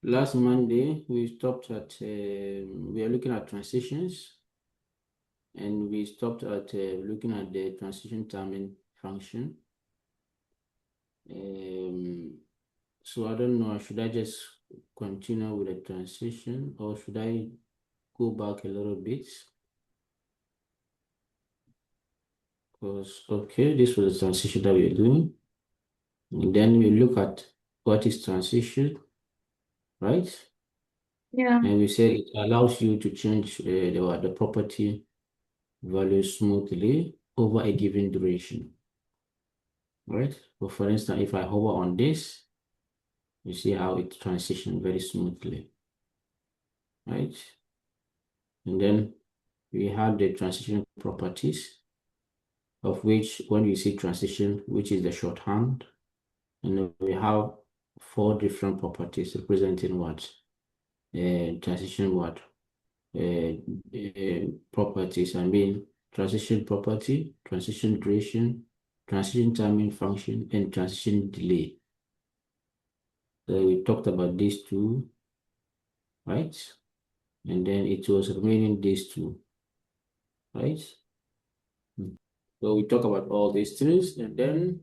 Last Monday, we stopped at, we are looking at transitions, and we stopped at looking at the transition timing function. So I don't know, should I just continue with the transition, or should I go back a little bit? Because, okay, this was the transition that we're doing. And then we look at what is transition, right? Yeah. And we said it allows you to change the property value smoothly over a given duration, right? So for instance, if I hover on this, you see how it transitions very smoothly, right? And then we have the transition properties, of which when you see transition, which is the shorthand, and then we have 4 different properties representing what? Transition what? Properties. I mean, transition property, transition duration, transition timing function, and transition delay. So we talked about these two, right? And then it was remaining these two, right? So we talk about all these things, and then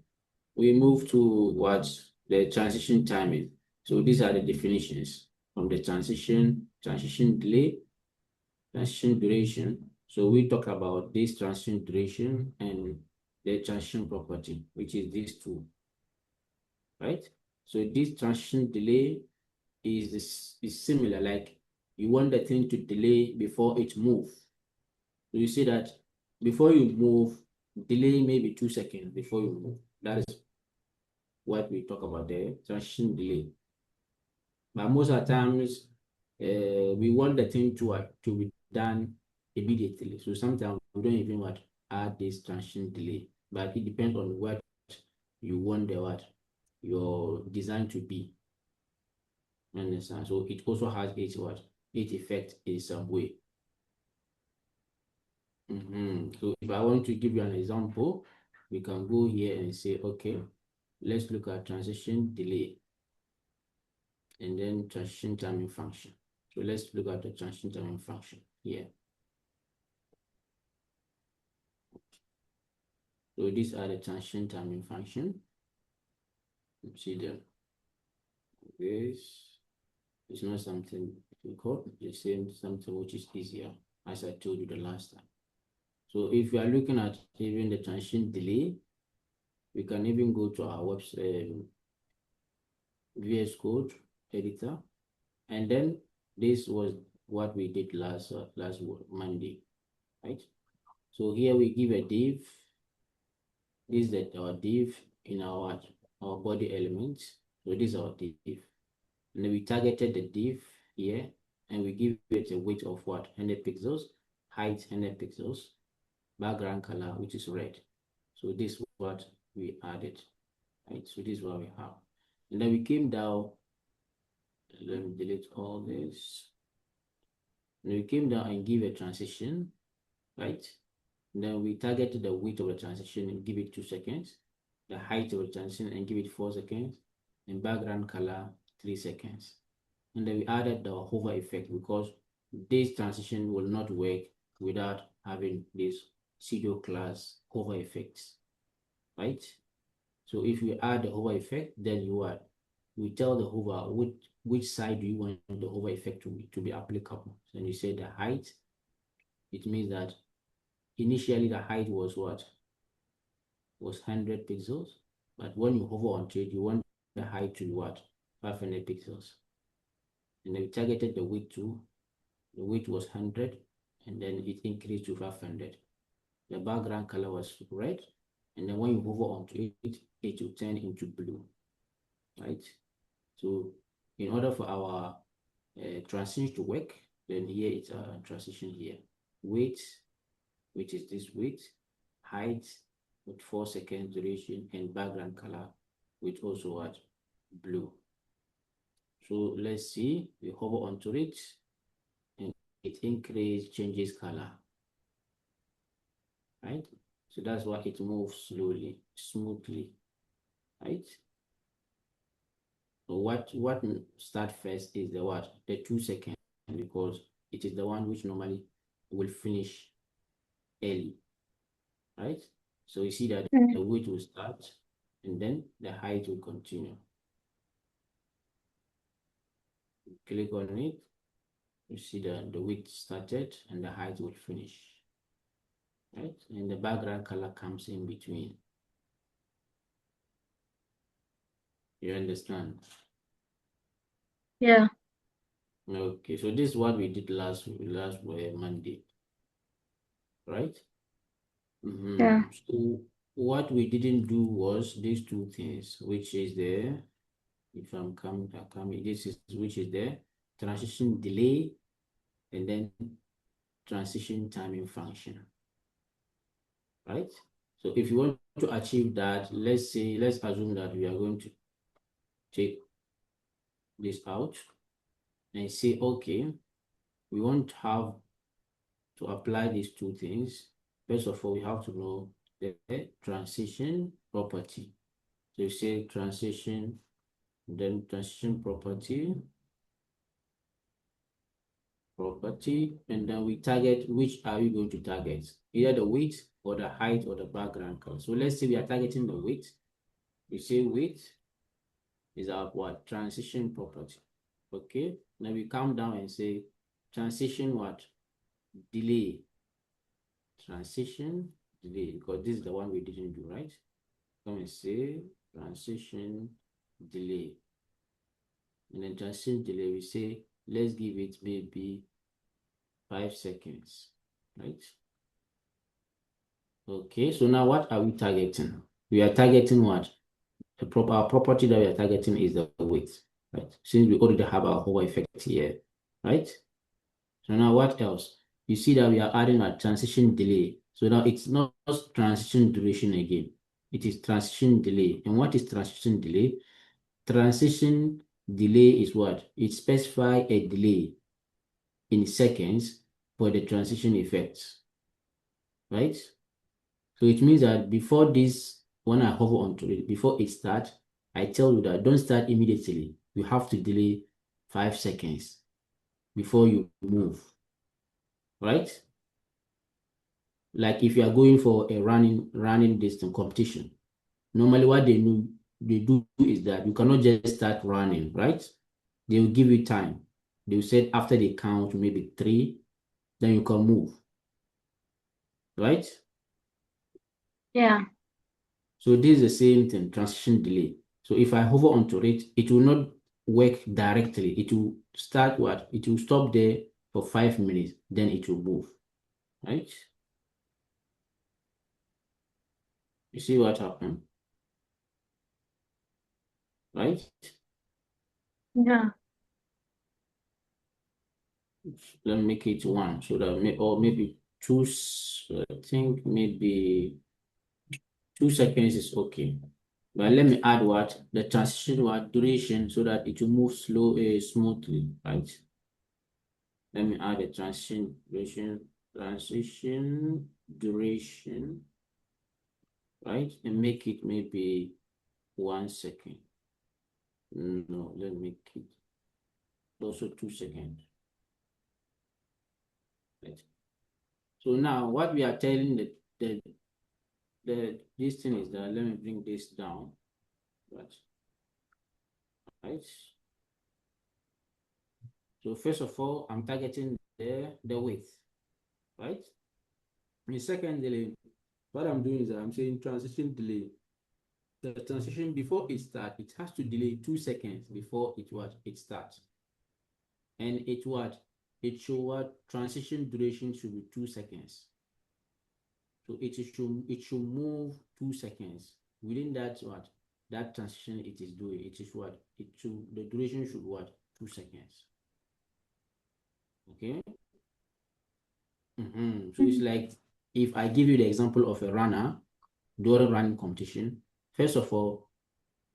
we move to what? The transition timing. So these are the definitions from the transition delay, transition duration. So we talk about this transition duration and the transition property, which is these two, right? So this transition delay is similar, like you want the thing to delay before it moves. So you see that before you move, delay maybe 2 seconds before you move. That is what we talk about the transition delay. But most of the times, we want the thing to be done immediately. So sometimes we don't even want add this transition delay, but it depends on what you want your design to be. Understand? So it also has its effect in some way. So if I want to give you an example, we can go here and say, okay, let's look at transition delay and then transition timing function. So let's look at the transition timing function here. So these are the transition timing function. You see them. This is not something difficult, the same something which is easier, as I told you the last time. So if you are looking at even the transition delay, we can even go to our website, VS Code editor, and then this was what we did last Monday, right? So here we give a div. This is our div in our body elements. So this is our div. And then we targeted the div here, and we give it a width of what? 100 pixels, height 100 pixels, background color, which is red. So this is what we added, right? So this is what we have. And then we came down, let me delete all this. And we came down and give a transition, right? And then we targeted the width of the transition and give it 2 seconds, the height of the transition and give it 4 seconds, and background color 3 seconds. And then we added the hover effect because this transition will not work without having this pseudo class hover effects, right? So if you add the hover effect, then we tell the hover which side do you want the hover effect to be applicable. So you say the height, it means that initially the height was what? Was 100 pixels, but when you hover onto it, you want the height to be what? 500 pixels. And then we targeted the width too. The width was 100, and then it increased to 500. The background color was red, and then when you hover onto it, it will turn into blue, right? So in order for our transition to work, then here it's a transition here. Width, which is this width, height with 4 seconds duration, and background color with also what? Blue. So let's see, we hover onto it, and it changes color, right? So that's why it moves slowly, smoothly, right? So what start first is the what? The 2 seconds, because it is the one which normally will finish early, right? So you see that the width will start and then the height will continue. Click on it, you see that the width started and the height will finish, right? And the background color comes in between. You understand? Yeah. Okay, so this is what we did last Monday, right? Yeah. So what we didn't do was these two things, which is the, if I'm coming, this is which is the transition delay and then transition timing function, right? So if you want to achieve that, let's assume that we are going to take this out and say, okay, we want to have to apply these two things. First of all, we have to know the transition property. So you say transition, then transition property, and then we target, which are we going to target? Either the width or the height or the background color. So let's say we are targeting the width. We say width is our what? Transition property. Okay. Now we come down and say transition what? Delay. Transition delay, because this is the one we didn't do, right? Come and say transition delay. And then transition delay, we say, let's give it maybe 5 seconds, right? Okay, so now what are we targeting? We are targeting what? Our property that we are targeting is the width, right? Since we already have our hover effect here, right? So now what else? You see that we are adding a transition delay. So now it's not transition duration again. It is transition delay. And what is transition delay? Transition delay is what? It specifies a delay in seconds for the transition effects, right? So it means that before this, when I hover onto it, before it starts, I tell you that don't start immediately. You have to delay 5 seconds before you move, right? Like if you are going for a running distance competition, normally what they do is that you cannot just start running, right? They will give you time. They will say after they count maybe 3, then you can move, right? Yeah. So this is the same thing, transition delay. So if I hover onto it, it will not work directly. It will start what? It will stop there for 5 minutes, then it will move, right? You see what happened, right? Yeah. Let me make it 1 so that or maybe 2, I think maybe 2 seconds is okay. But let me add what? The transition what duration so that it will move smoothly, right? Let me add a transition duration, right? And make it maybe 1 second. No, let me make it also 2 seconds. Right. So now what we are telling this thing is that, let me bring this down, right? So first of all, I'm targeting the width, right? And secondly, what I'm doing is that I'm saying transition delay. The transition before it starts, it has to delay 2 seconds before it starts. And it should transition duration should be 2 seconds. So it should move 2 seconds. Within that that transition it is doing, it is the duration should 2 seconds. Okay. So it's like if I give you the example of a runner during running competition. First of all,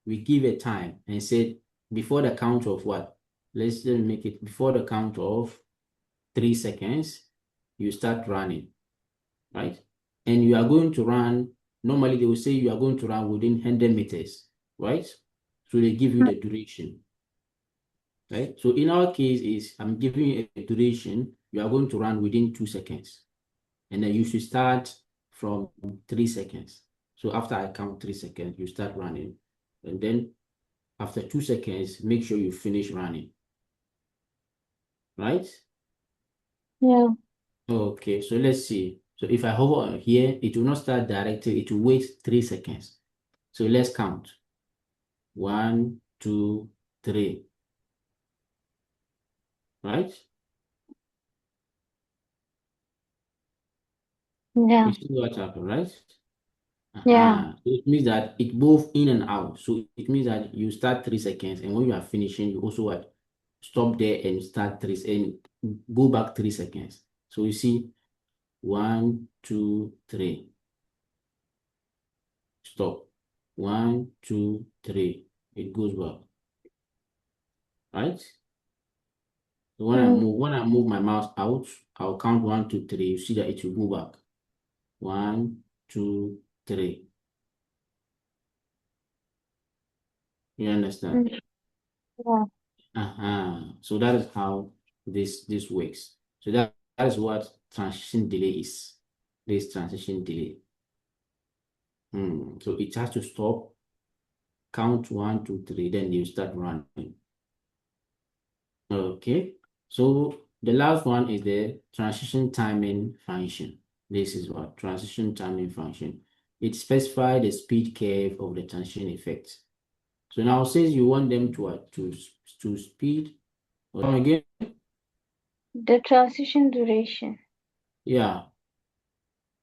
we give a time and say before the count of what? Let's make it before the count of 3 seconds, you start running, right? And you are going to run, normally they will say you are going to run within 100 meters, right? So they give you the duration. Right? So in our case is I'm giving you a duration, you are going to run within 2 seconds. And then you should start from 3 seconds. So after I count 3 seconds, you start running. And then after 2 seconds, make sure you finish running. Right? Yeah. Okay, so let's see. So if I hover on here, it will not start directly, it will wait 3 seconds. So let's count. 1, 2, 3. Right? Yeah. You see what happened, right? Yeah. So it means that it both in and out. So it means that you start 3 seconds, and when you are finishing, you also what? Stop there and start and go back 3 seconds. So you see 1, 2, 3. Stop. 1, 2, 3. It goes back. Right? So when I move my mouse out, I'll count 1, 2, 3. You see that it will go back. 1, 2, 3. You understand? Yeah. So that is how this works. So that is what transition delay is. This transition delay. So it has to stop, count 1, 2, 3, then you start running. Okay. So the last one is the transition timing function. This is what transition timing function. It specifies the speed curve of the transition effect. So now since you want them to speed, come again? The transition duration. Yeah.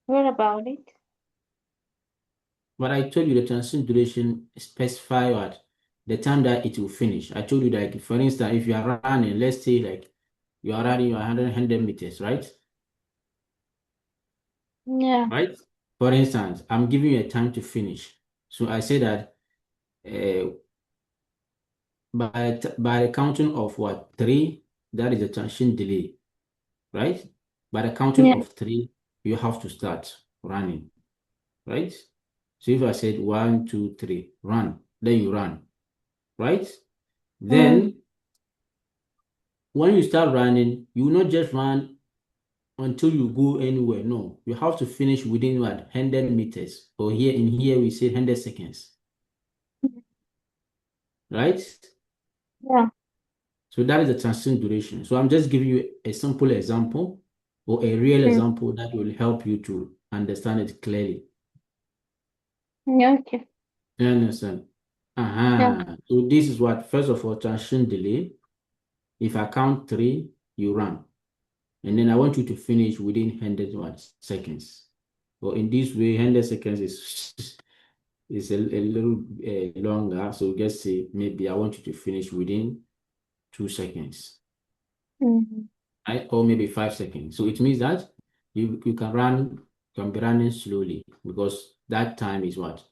What about it? But I told you the transition duration specify what the time that it will finish. I told you that, like, for instance, if you are running, let's say like you are running 100 meters, right? Yeah. Right? For instance, I'm giving you a time to finish. So I say that uh, by the counting of what 3, that is the transition delay, right? By the counting Yeah. of 3, you have to start running, right? So if I said 1, 2, 3, run, then you run, right? Mm. Then when you start running, you will not just run until you go anywhere. No, you have to finish within what 100 meters, or here in here we say 100 seconds, right? Yeah. So that is the transition duration. So I'm just giving you a simple example or a real Mm. example that will help you to understand it clearly. Yeah. Okay. You understand? Yeah. So this is what, first of all, transition delay. If I count 3, you run. And then I want you to finish within 100 what, seconds. But in this way, 100 seconds is a little longer. So just say maybe I want you to finish within 2 seconds, Mm. right? Or maybe 5 seconds. So it means that you can be running slowly because that time is what,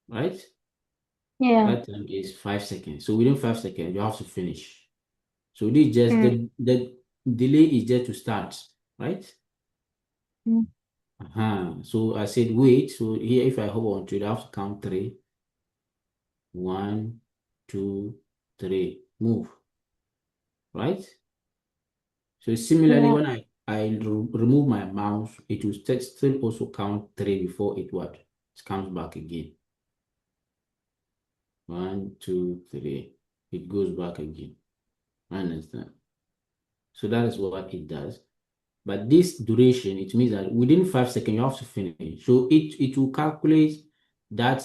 right? Yeah. That time is 5 seconds. So within 5 seconds, you have to finish. So this just Mm. the delay is there to start, right? Mm. So I said wait. So here, if I hover onto it, I have to count 3. 1, 2, 3. Move, right? So similarly, Yeah. when I remove my mouse, it will still also count 3 before it what? It comes back again. 1, 2, 3. It goes back again. I understand. So that is what it does. But this duration, it means that within 5 seconds, you have to finish. So it will calculate that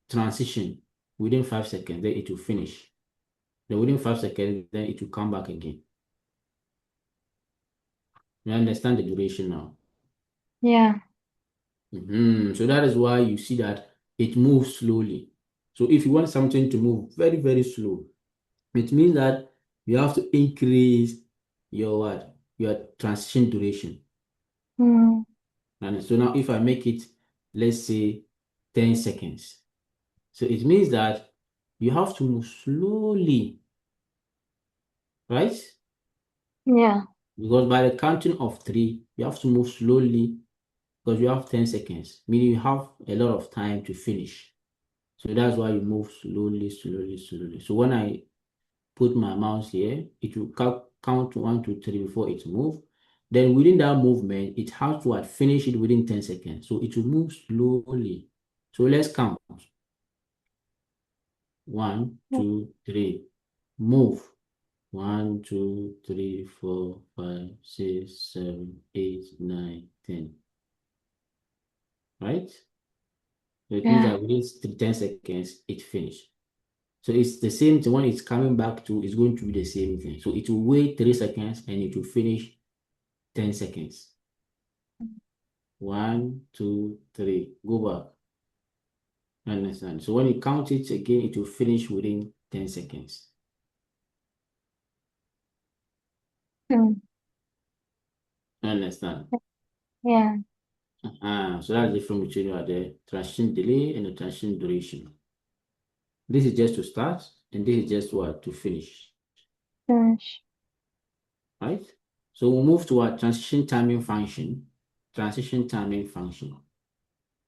transition within 5 seconds, then it will finish. Then within 5 seconds, then it will come back again. You understand the duration now? Yeah. So that is why you see that it moves slowly. So if you want something to move very, very slow, it means that you have to increase your what? Your transition duration. Mm. And so now if I make it, let's say 10 seconds. So it means that you have to move slowly, right? Yeah. Because by the counting of 3, you have to move slowly because you have 10 seconds, meaning you have a lot of time to finish. So that's why you move slowly, slowly, slowly. So when I put my mouse here, it will count 1, 2, 3 before it moves. Then within that movement, it has to finish it within 10 seconds. So it will move slowly. So let's count. 1, 2, 3. Move. 1, 2, 3, 4, 5, 6, 7, 8, 9, 10. Right? So it means Yeah. that within 10 seconds, it finished. So it's the same thing. When it's coming back to, it's going to be the same thing. So it will wait 3 seconds and it will finish 10 seconds. 1, 2, 3. Go back. Understand? So when you count it again, it will finish within 10 seconds. Mm. Understand? Yeah. So that's the difference between the transition delay and the transition duration. This is just to start, and this is just what to finish. Finish. Right? So we'll move to our transition timing function. Transition timing function.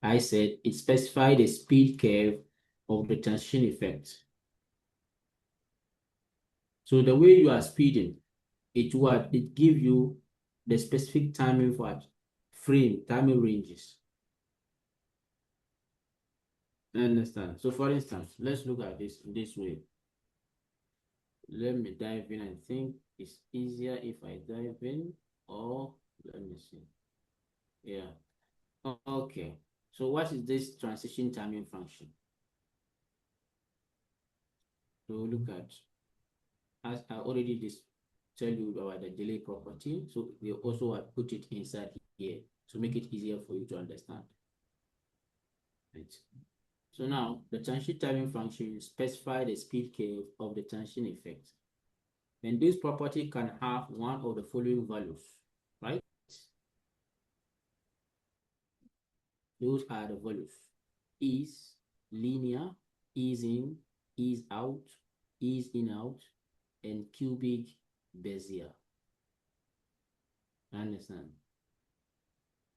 I said it specifies the speed curve of the transition effect. So the way you are speeding, it gives you the specific timing for frame, timing ranges. I understand. So for instance, let's look at this way. Let me dive in. I think it's easier if I dive in, or let me see. Yeah. Okay. So what is this transition timing function? So look at, as I already tell you about the delay property. So they also put it inside here to make it easier for you to understand. Right. So now the transition timing function specifies the speed curve of the transition effect. And this property can have one of the following values, right? Those are the values: ease, linear, ease in, ease out, ease in out, and cubic Bezier. Understand?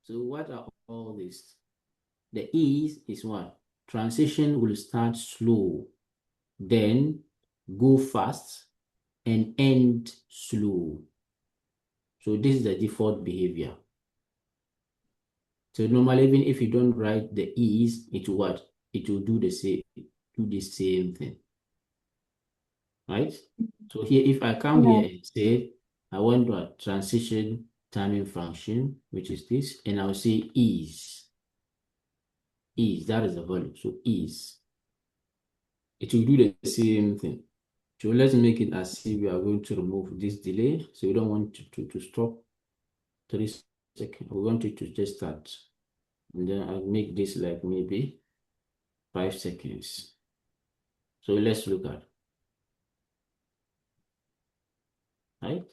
So what are all these? The ease is what? Transition will start slow, then go fast, and end slow. So this is the default behavior. So normally, even if you don't write the ease, it will what? It will do the same thing. Right? So here, if I come here and say, I want a transition timing function, which is this, and I'll say ease. Ease, that is the value. So ease. It will do the same thing. So let's make it as if we are going to remove this delay. So we don't want to stop 3 seconds. We want it to just start. And then I'll make this like maybe 5 seconds. So let's look at, right?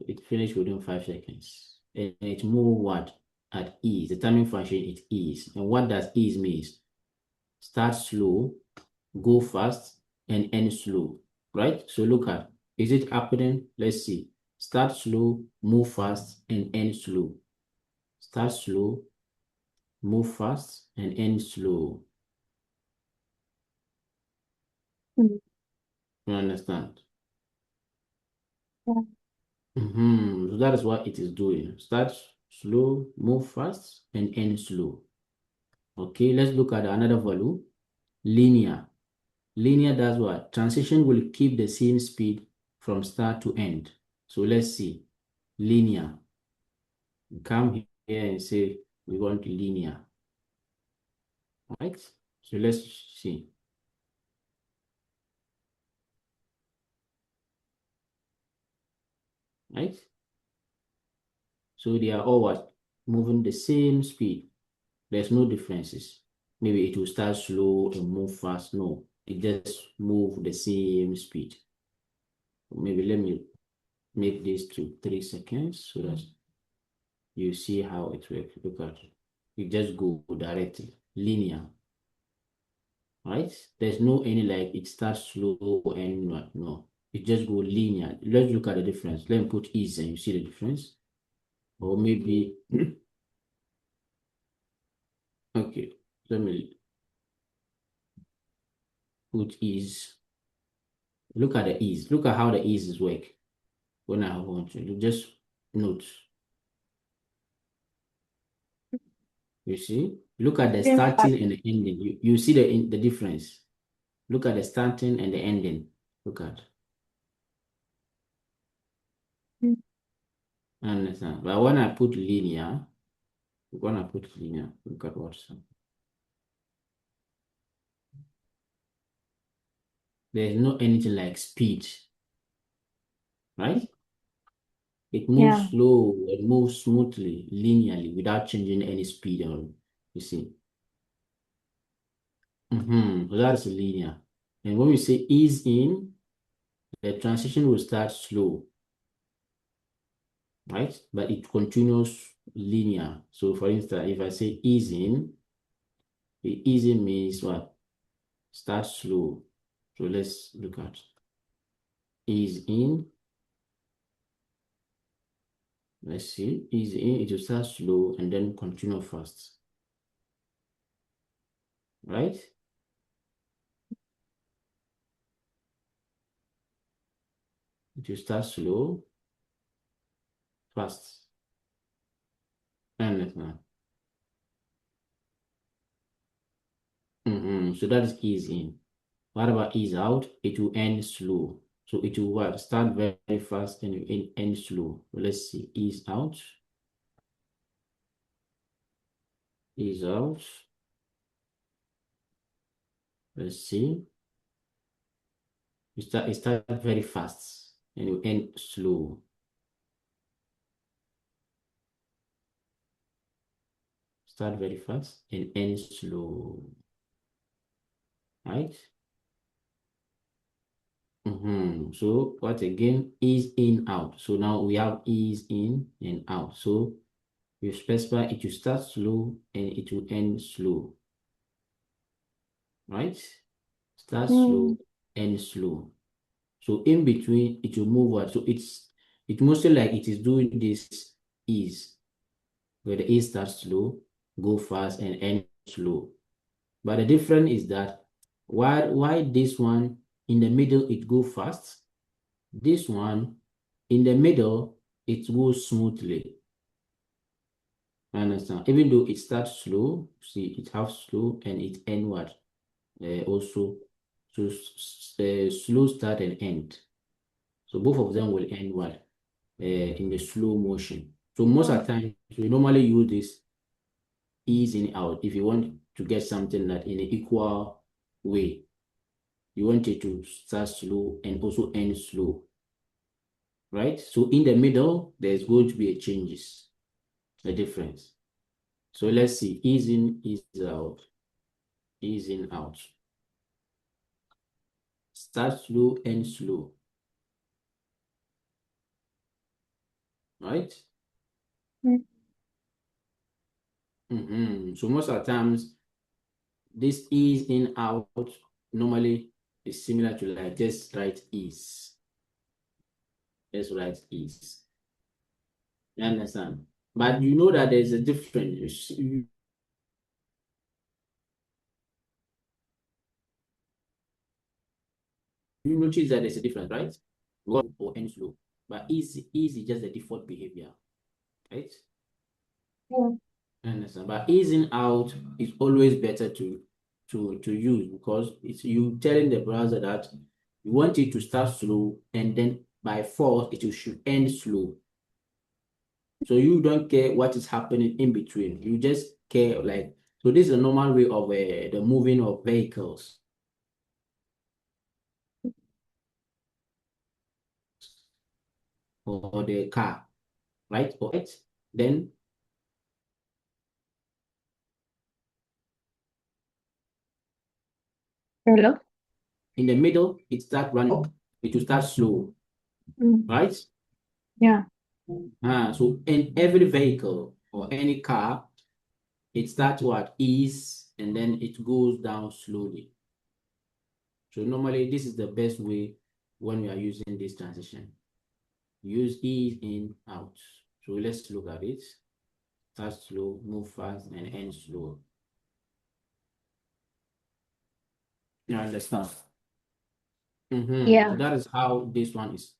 It finished within 5 seconds. And it moved what? At ease. The timing function is ease. And what does ease means? Start slow, go fast, and end slow, right? So look at, is it happening? Let's see. Start slow, move fast, and end slow. Start slow, move fast, and end slow. Mm. You understand? Yeah. So that is what it is doing. Start slow, move fast, and end slow. Okay, let's look at another value. Linear. Linear does what? Transition will keep the same speed from start to end. So let's see. Linear. Come here and say we want linear. Right? So let's see. Right? So they are all what? Moving the same speed. There's no differences. Maybe it will start slow and move fast. No, it just move the same speed. Maybe let me make this to 3 seconds so that you see how it works. Look at it. You just go directly, linear, right? There's no any like it starts slow and not. No, it just go linear. Let's look at the difference. Let me put ease and you see the difference. Or maybe, okay, let me put is. Look at the is. Look at how the is work. When I want to just note. You see? Look at the Same part. starting and the ending. You see the difference. Look at the starting and the ending. Look at. Mm. I understand. But when I put linear, look at what's happening. There's no anything like speed, right? It Yeah. moves slow, it moves smoothly, linearly, without changing any speed or you see. So that's linear. And when we say ease in, the transition will start slow, right? But it continues linear. So for instance, if I say ease in, the ease in means what? Start slow. So let's look at ease in. Let's see, ease in, it will start slow and then continue fast, right? It will start slow, fast. Understand? So that is ease in. What about ease out? It will end slow. So it will what? Start very fast and it will end slow. Let's see. Ease out. Ease out. Let's see. It start very fast and it will end slow. Start very fast and end slow. Right? So what again? Ease in out. So now we have ease in and out. So you specify it will start slow and it will end slow. Right? Start slow, Mm. end slow. So in between, it will move what? So it's mostly like it is doing this ease, where the ease starts slow, go fast, and end slow. But the difference is that why this one in the middle it go fast, this one in the middle it goes smoothly. Understand? Even though it starts slow, see it have slow and it end what? Also, so slow start and end. So both of them will end what? In the slow motion. So most of Yeah. the time, we normally use this ease in out if you want to get something that in an equal way. You want it to start slow and also end slow, right? So in the middle, there's going to be a changes, a difference. So let's see, ease in, ease out, ease in, out. Start slow, end slow, right? Mm. So most of the times, this ease in, out normally is similar to like just write ease. Just write ease. You understand? But you know that there's a difference. You notice that there's a difference, right? Go or end slow. But ease is just the default behavior, right? Yeah. You understand? But easing out is always better to use because it's you telling the browser that you want it to start slow and then by force it should end slow. So you don't care what is happening in between. You just care like, so this is a normal way of the moving of vehicles or the car, right? Or it. Then Hello? in the middle, it start running. It will start slow, Mm. right? Yeah. So in every vehicle or any car, it starts what ease and then it goes down slowly. So normally this is the best way when we are using this transition. Use ease in, out. So let's look at it. Start slow, move fast, and end slow. You understand? Yeah. So that is how this one is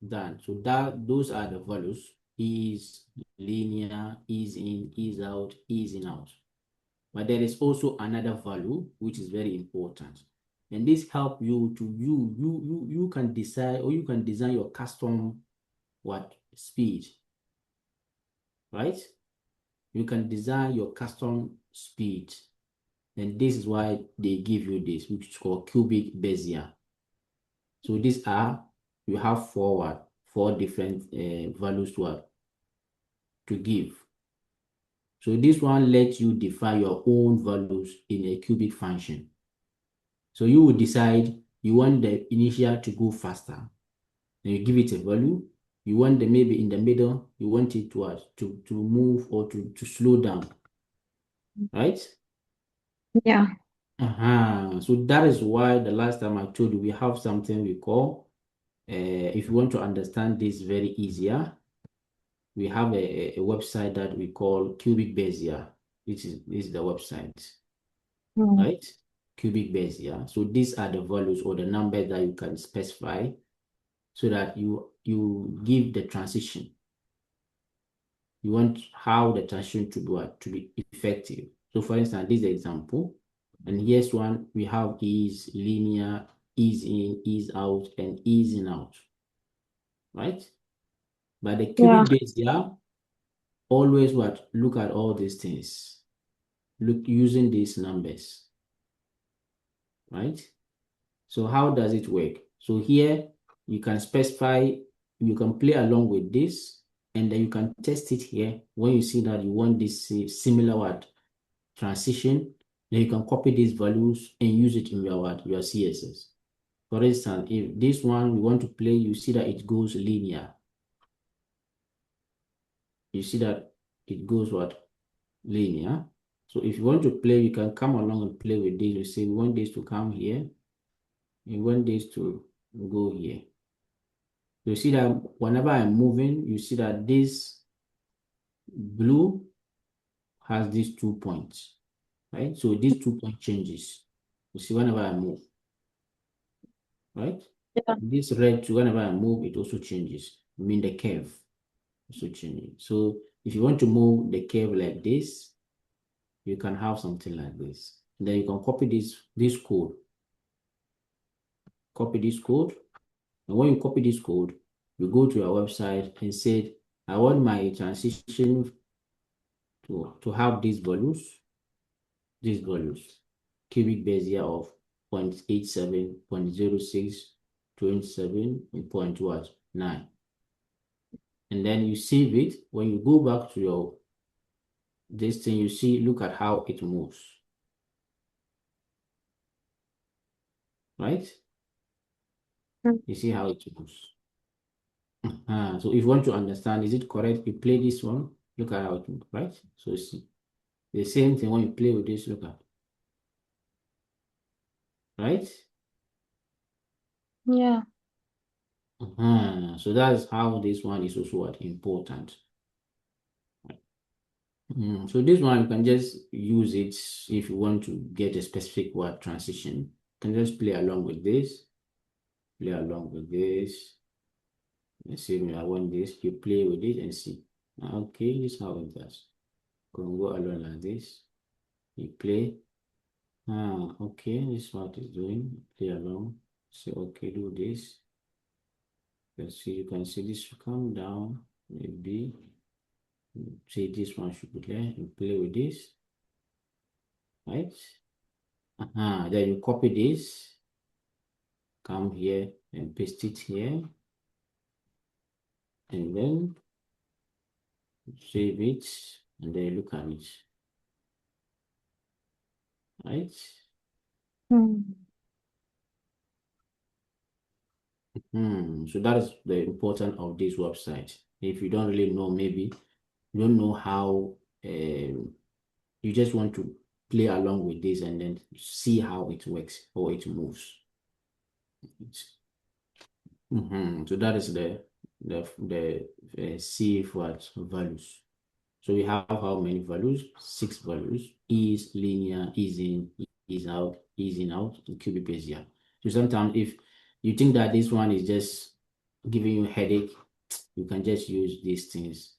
done. So that those are the values: is, linear, is in, is out, is in, out. But there is also another value which is very important, and this help you to you can decide, or you can design your custom what speed, right? You can design your custom speed, and this is why they give you this, which is called cubic Bezier. So these are, you have four different values to give. So this one lets you define your own values in a cubic function. So you will decide you want the initial to go faster, then you give it a value. You want the maybe in the middle, you want it to move or to slow down, right? Yeah. So that is why the last time I told you we have something we call, if you want to understand this very easier, we have a website that we call Cubic Bezier, which is the website, Mm. right? Cubic Bezier. So these are the values or the numbers that you can specify so that you give the transition. You want how the transition to be effective. So for instance, this example, and here's one we have is linear, is in, is out, and is in out, right? But the Yeah. cubic Bezier always what look at all these things, look using these numbers, right? So how does it work? So here you can specify, you can play along with this, and then you can test it here. When you see that you want this similar what transition, then you can copy these values and use it in your CSS. For instance, if this one we want to play, you see that it goes linear. You see that it goes what? Linear. So if you want to play, you can come along and play with this. You say we want this to come here. You want this to go here. You see that whenever I'm moving, you see that this blue has these 2 points, right? So these 2 point changes. You see whenever I move, right? Yeah. This red, whenever I move, it also changes. I mean the curve also changes. So if you want to move the curve like this, you can have something like this. And then you can copy this code. Copy this code. And when you copy this code, you go to your website and say, I want my transition to have these values, cubic Bezier of 0.87, 0.06, 27, and point what? 9. And then you save it. When you go back to your this thing, you see, look at how it moves, right? Mm. You see how it moves. So if you want to understand, is it correct? You play this one, look at how it moves, right? So it's the same thing when you play with this, look at, right? Yeah. So that's how this one is also what important. So this one you can just use it if you want to get a specific word transition. You can just play along with this, play along with this. Let's see, I want this. You play with it and see. Okay, this is how it does. Go along like this. You play. Okay, this is what it's doing. Play along. Say, okay, do this. You can see this should come down. Maybe say this one should be there. You play with this, right? Then you copy this, come here and paste it here, and then save it, and then look at it, right? Mm. So that is the importance of this website. If you don't really know, maybe you don't know how, you just want to play along with this and then see how it works or it moves. So that is the C for values. So we have how many values? 6 values. Is linear, is in, ease out, ease in out, it could be easier. So sometimes if you think that this one is just giving you a headache, you can just use these things.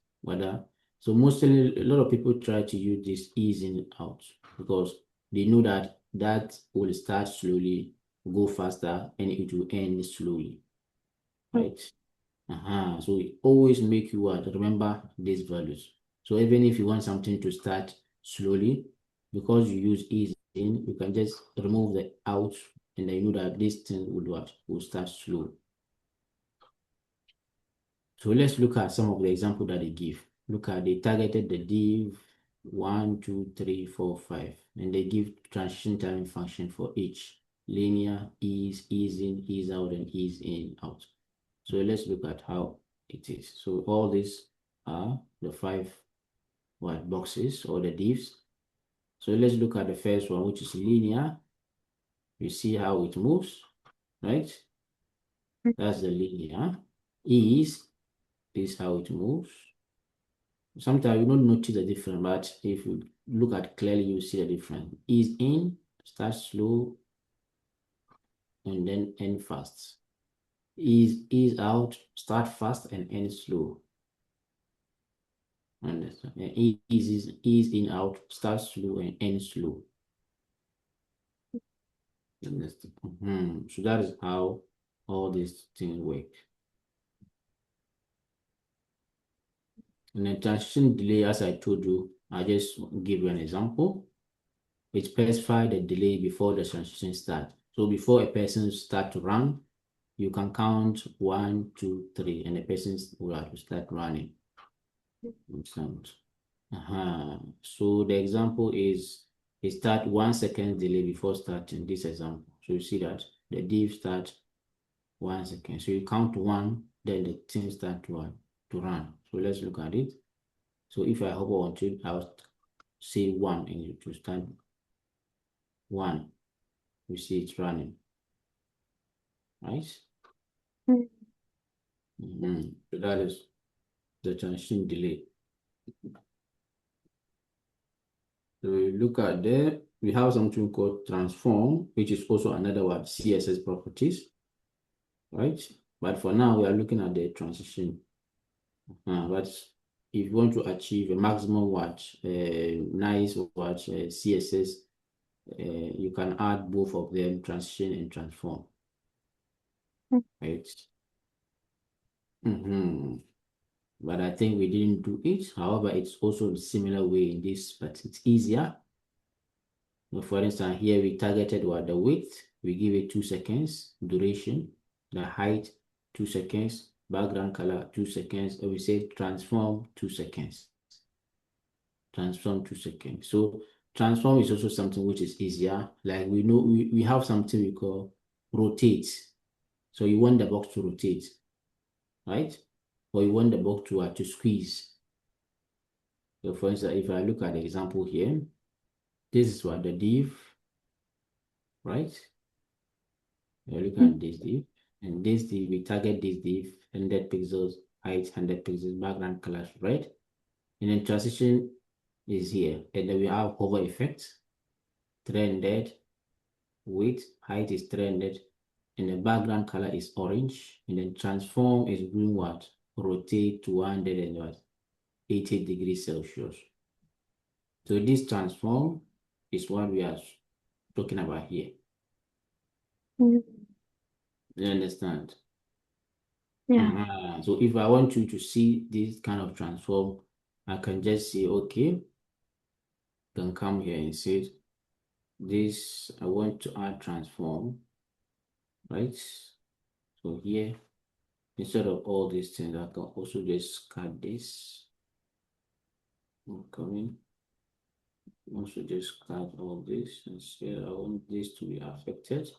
So mostly a lot of people try to use this easing out because they know that that will start slowly, go faster, and it will end slowly, right? So it always make you remember these values. So even if you want something to start slowly, because you use ease in, you can just remove the out, and then you know that this thing will start slow. So let's look at some of the example that they give. Look at they targeted the div 1, 2, 3, 4, 5, and they give transition time function for each linear, ease in, ease out, and ease in out. So let's look at how it is. So all these are the 5 white boxes or the divs. So let's look at the first one, which is linear. You see how it moves, right? That's the linear. Ease is how it moves. Sometimes you don't notice the difference, but if you look at clearly, you see the difference. Ease in, start slow, and then end fast. Ease out, start fast and end slow. Understand? Ease in out, start slow and end slow. Understand? So that is how all these things work. And the transition delay, as I told you, I just give you an example. It specifies the delay before the transition starts. So before a person starts to run, you can count 1, 2, 3, and the person will have to start running. So the example is it start 1 second delay before starting this example. So you see that the div start 1 second. So you count 1, then the thing start to run. So let's look at it. So if I hover on it, I'll say 1 and it will start 1. You see it's running, right? So that is the transition delay. So we look at there, we have something called transform, which is also another word, CSS properties, right? But for now, we are looking at the transition. But if you want to achieve a maximum nice CSS, you can add both of them, transition and transform, right? But I think we didn't do it. However, it's also a similar way in this, but it's easier. For instance, here we targeted the width, we give it 2 seconds, duration, the height, 2 seconds, background color, 2 seconds, and we say transform 2 seconds. Transform 2 seconds. So transform is also something which is easier. Like we know we have something we call rotate. So you want the box to rotate, right? Or you want the box to squeeze. So for instance, if I look at the example here, this is what the div, right? You look at this div, and this div, we target this div, 100 pixels, height, 100 pixels, background color, right? And then transition is here, and then we have hover effect, 300, width, height is 300, and the background color is orange, and then transform is doing what? Rotate to 180 degrees Celsius. So this transform is what we are talking about here. You understand? Yeah. So if I want you to see this kind of transform, I can just say, okay, then come here and say this, I want to add transform, right? So here, instead of all these things, I can also just cut this. Coming. Also just cut all this and say I want this to be affected.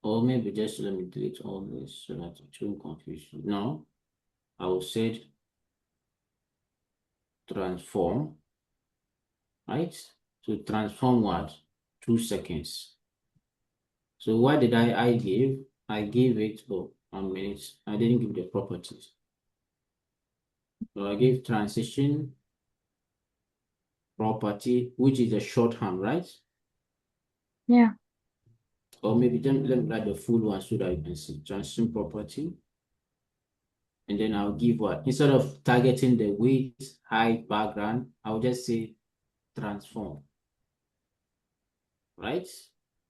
Or maybe just let me delete all this so that it won't confuse you. Now, I will say transform, right? So transform what? 2 seconds. So what did I give? I gave it 1 minute. I didn't give the properties. So I gave transition property, which is a shorthand, right? Yeah. Or maybe let me write the full one so that you can see transition property. And then I'll give what? Instead of targeting the width, height, background, I'll just say transform, right?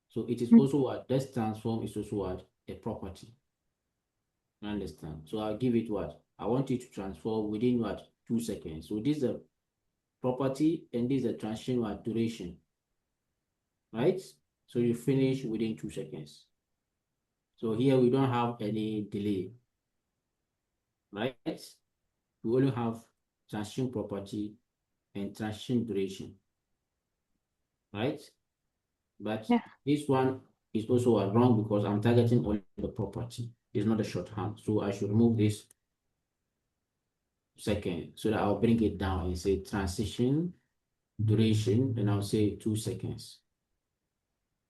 So it is also what? This transform is also what? A property. You understand? So I'll give it what? I want it to transform within what? 2 seconds. So this is a property and this is a transition what? Duration, right? So you finish within 2 seconds. So here we don't have any delay, right? We only have transition property and transition duration, right? But Yeah. this one is also wrong because I'm targeting only the property. It's not a shorthand. So I should remove this second so that I'll bring it down and say transition duration, and I'll say 2 seconds,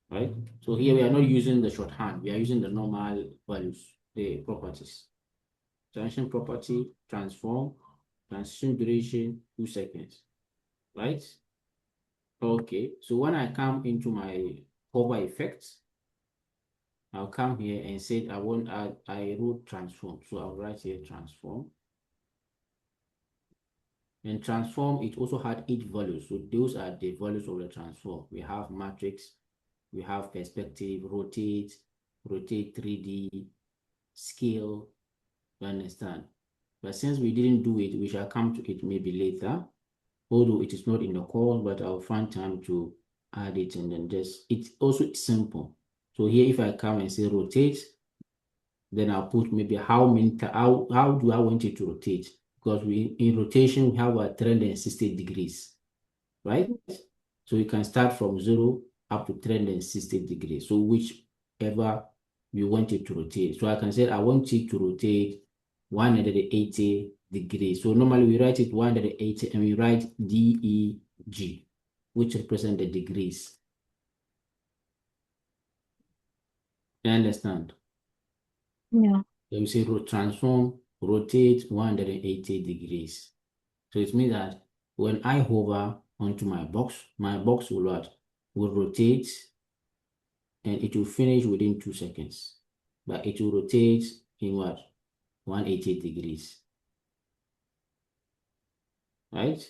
right? So here we are not using the shorthand. We are using the normal values, the properties. Transition property, transform, transition duration, 2 seconds, right? Okay, so when I come into my hover effects, I'll come here and say I wrote transform. So I'll write here transform. And transform, it also had 8 values. So those are the values of the transform. We have matrix, we have perspective, rotate 3D, scale, you understand? But since we didn't do it, we shall come to it maybe later. Although it is not in the course, but I'll find time to add it and then just, it's also simple. So here, if I come and say rotate, then I'll put maybe how do I want it to rotate? Because in rotation, we have a 360 degrees, right? So you can start from 0 up to 360 degrees. So whichever you want it to rotate. So I can say I want it to rotate 180 degrees. So normally we write it 180 and we write DEG, which represent the degrees. You understand? Yeah. So we say transform, rotate 180 degrees. So it means that when I hover onto my box will what? Will rotate and it will finish within 2 seconds. But it will rotate in what? 180 degrees. Right?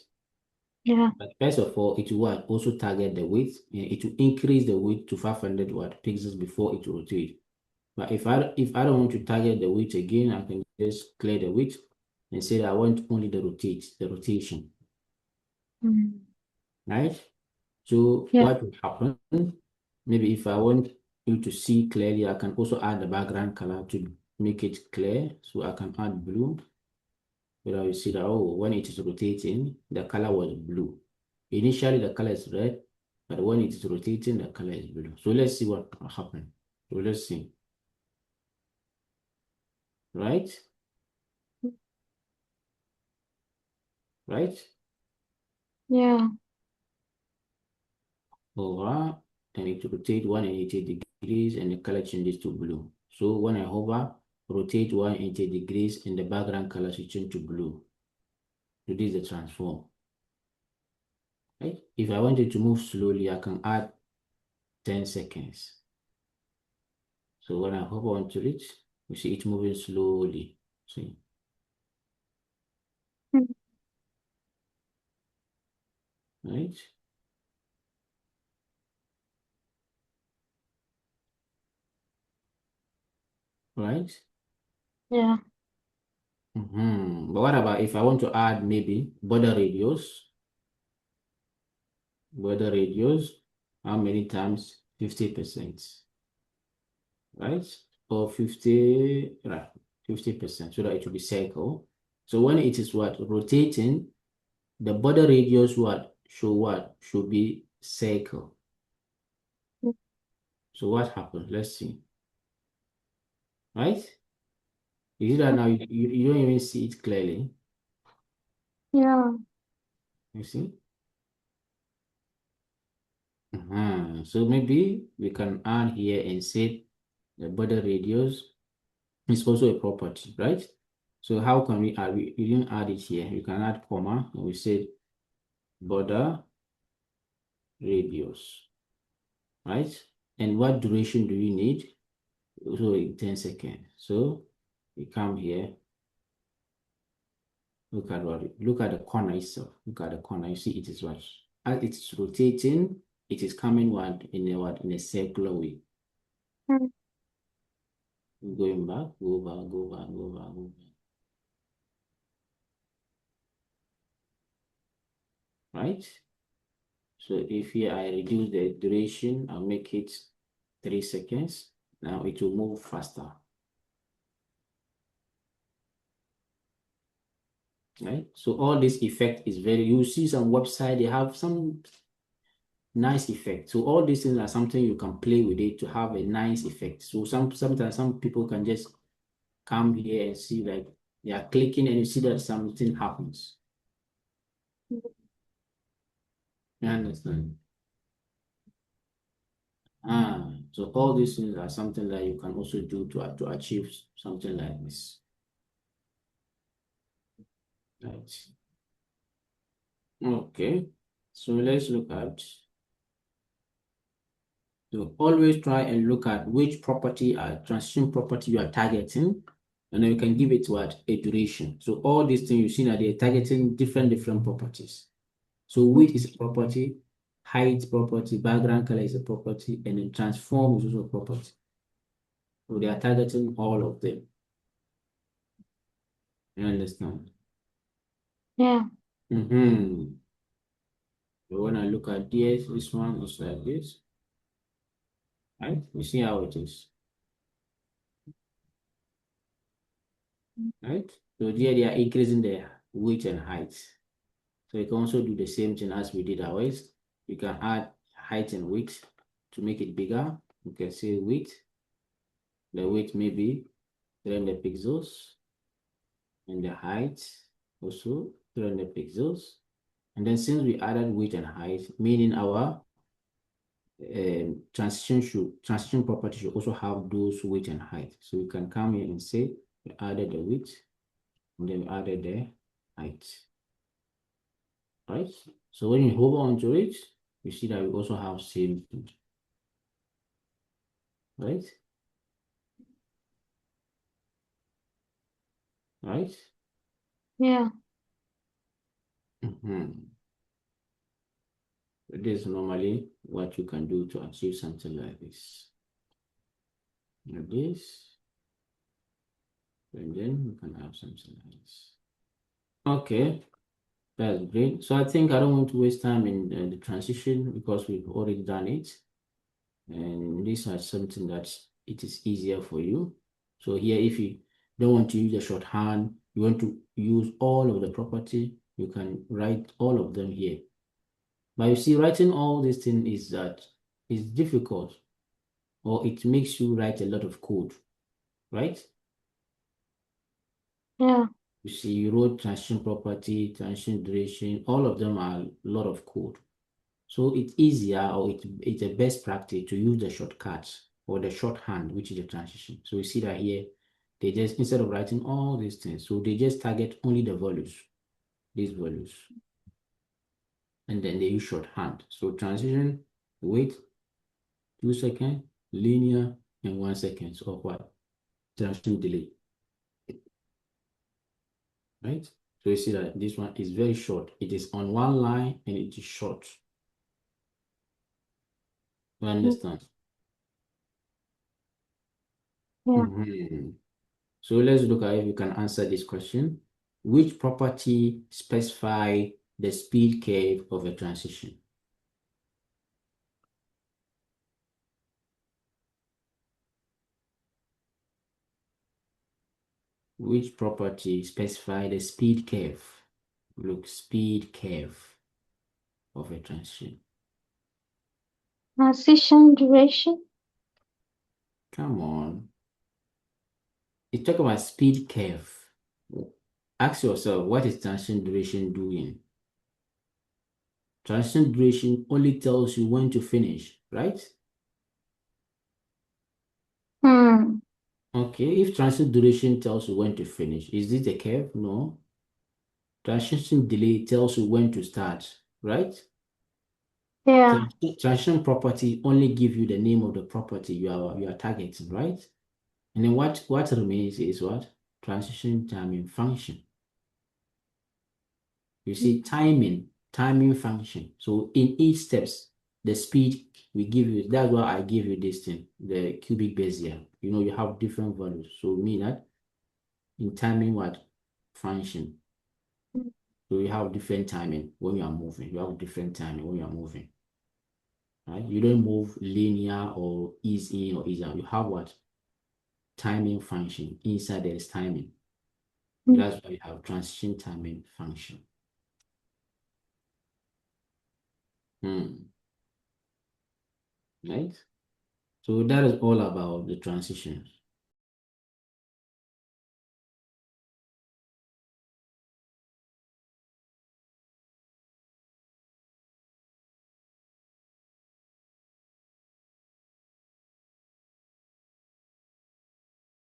Yeah. But first of all, it will what? Also target the width, and it will increase the width to 500 what pixels before it will rotate. But if I don't want to target the width again, I can just clear the width and say that I want only the rotation. Right? So Yeah. what will happen? Maybe if I want you to see clearly, I can also add the background color to make it clear. So I can add blue. So you see that, oh, when it is rotating, the color was blue. Initially, the color is red, but when it is rotating, the color is blue. So let's see what will happen. So let's see. Right? Right? Yeah. Over, and it rotate 180 degrees, and the color changes to blue. So when I hover, rotate 180 degrees, and the background color should change to blue. So this is the transform. Right? If I wanted to move slowly, I can add 10 seconds. So when I hover onto it, you see it moving slowly. See? Right? Right? Yeah. But what about if I want to add maybe border radius? Border radius, how many times? 50%. Right? Or 50, right? 50%, so that it will be circle. So when it is what? Rotating, the border radius what? Should be circle. So what happened? Let's see. Right? You see that now you don't even see it clearly. Yeah. You see? So maybe we can add here and say the border radius is also a property, right? So how can we add? We didn't add it here. You can add comma, and we said border radius, right? And what duration do we need? So 10 seconds. So we come here. Look at the corner itself. Look at the corner. You see it is what? As it's rotating, it is coming in a circular way. Mm. Going back, go back, go back, go back, go back. Right? So if here I reduce the duration, I'll make it 3 seconds. Now it will move faster. Right? So all this effect is you see some website, they have some nice effect. So all these things are something you can play with it to have a nice effect. So sometimes some people can just come here and see like they are clicking and you see that something happens. You understand? So all these things are something that you can also do to achieve something like this. Right. Okay. So let's look at. So always try and look at which property transition property you are targeting, and then you can give it what a duration. So all these things you see that they're targeting different properties. So width is a property, height property, background color is a property, and then transform is also a property. So they are targeting all of them. You understand? Yeah. Mm-hmm. So when I look at this one is like this, right? You see how it is, right? So here they are increasing the width and height. So you can also do the same thing as we did ours. You can add height and width to make it bigger. You can say width. The width may be 300 pixels, and the height also 300 pixels. And then since we added width and height, meaning our transition property should also have those width and height. So we can come here and say we added the width and then we added the height. Right? So when you hover onto it, you see that we also have same thing. Right? Right? Yeah. This is normally what you can do to achieve something like this. Like this. And then we can have something like this. Okay. That's great. So I think I don't want to waste time in the transition because we've already done it. And these are something that it is easier for you. So here, if you don't want to use the shorthand, you want to use all of the property, you can write all of them here. But you see, writing all these things is difficult, or it makes you write a lot of code, right? Yeah. You see, you wrote transition property, transition duration, all of them are a lot of code. So it's easier or it's a best practice to use the shortcuts or the shorthand, which is the transition. So you see that here, they just, instead of writing all these things, so they just target only the values, these values. And then they use shorthand. So transition, wait, 2 seconds, linear, and 1 second of what? Transition delay. Right? So you see that this one is very short. It is on one line and it is short. You understand? Yeah. So let's look at if you can answer this question. Which property specify the speed curve of a transition? Which property specify the speed curve? Look, speed curve of a transition. Transition duration. Come on. You talk about speed curve. Ask yourself, what is transition duration doing? Transition duration only tells you when to finish, right? Hmm. Okay, if transition duration tells you when to finish, is this a curve? No. Transition delay tells you when to start, right? Yeah. Transition property only give you the name of the property you are targeting, right? And then what remains is what? Transition timing function. You see timing function. So in each steps, the speed we give you, that's why I give you this thing, the cubic Bezier. You have different values. So mean that in timing what? Function. So you have different timing when you are moving. You have different timing when you are moving. Right? You don't move linear or ease in or ease out. You have what? Timing function. Inside there is timing. That's why you have transition timing function. Right? So that is all about the transitions.